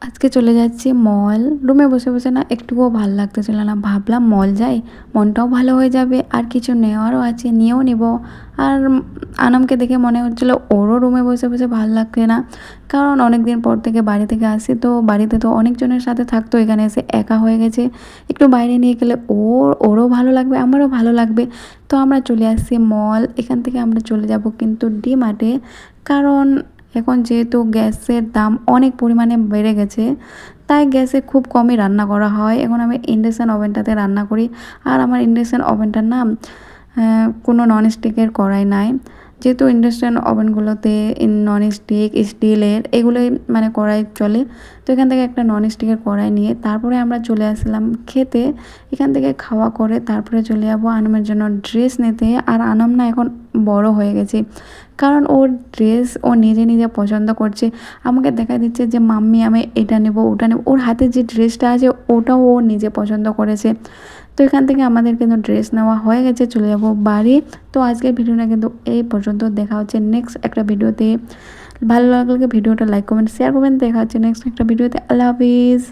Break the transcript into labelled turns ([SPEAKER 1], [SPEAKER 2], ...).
[SPEAKER 1] আজকে চলে যাচ্ছি মল। রুমে বসে বসে না একটুকুও ভাল লাগতেছিল না, ভাবলাম মল যাই, মনটাও ভালো হয়ে যাবে, আর কিছু নেওয়ারও আছে নিয়েও নেব। আর আনামকে দেখে মনে হচ্ছিল ওরও রুমে বসে বসে ভাল লাগছে না, কারণ অনেক দিন পর থেকে বাড়ি থেকে আসি, তো বাড়িতে তো অনেকজনের সাথে থাকতো, এখানে এসে একা হয়ে গেছে। একটু বাইরে নিয়ে গেলে ওরও ভালো লাগবে, আমারও ভালো লাগবে। তো আমরা চলে আসছি মল। এখান থেকে আমরা চলে যাব কিন্তু ডি-মার্টে, কারণ এখন যেহেতু গ্যাসের দাম অনেক পরিমাণে বেড়ে গেছে, তাই গ্যাসে খুব কমই রান্না করা হয়। এখন আমি ইন্ডাকশান ওভেনটাতে রান্না করি। আর আমার ইন্ডাকশান ওভেনটার না কোনো ননস্টিকের কড়াই নাই, যেহেতু ইন্ডাকশান ওভেনগুলোতে ননস্টিক স্টিলের এগুলোই মানে কড়াই চলে। তো এখান থেকে একটা ননস্টিকের কড়াই নিয়ে তারপরে আমরা চলে আসলাম খেতে। এখান থেকে খাওয়া করে তারপরে চলে যাবো আনমের জন্য ড্রেস নিতে। আর আনম না এখন বড় হয়ে গেছে, কারণ ওর ড্রেস ও নিজে নিজে পছন্দ করছে, আমাকে দেখা দিচ্ছে যে মাম্মি আমি এটা নেব ওটা নেব। ওর হাতে যে ড্রেসটা আছে ওটাও ও নিজে পছন্দ করেছে। তো এখান থেকে আমাদের কিন্তু ড্রেস নেওয়া হয়ে গেছে, চলে যাব বাড়ি। তো আজকের ভিডিওটা কিন্তু এই পর্যন্ত, দেখা হচ্ছে নেক্সট একটা ভিডিওতে। ভালো লাগলে ভিডিওটা লাইক কমেন্ট শেয়ার করবেন। দেখা হচ্ছে নেক্সট একটা ভিডিওতে। আল্লাহ হাফিজ।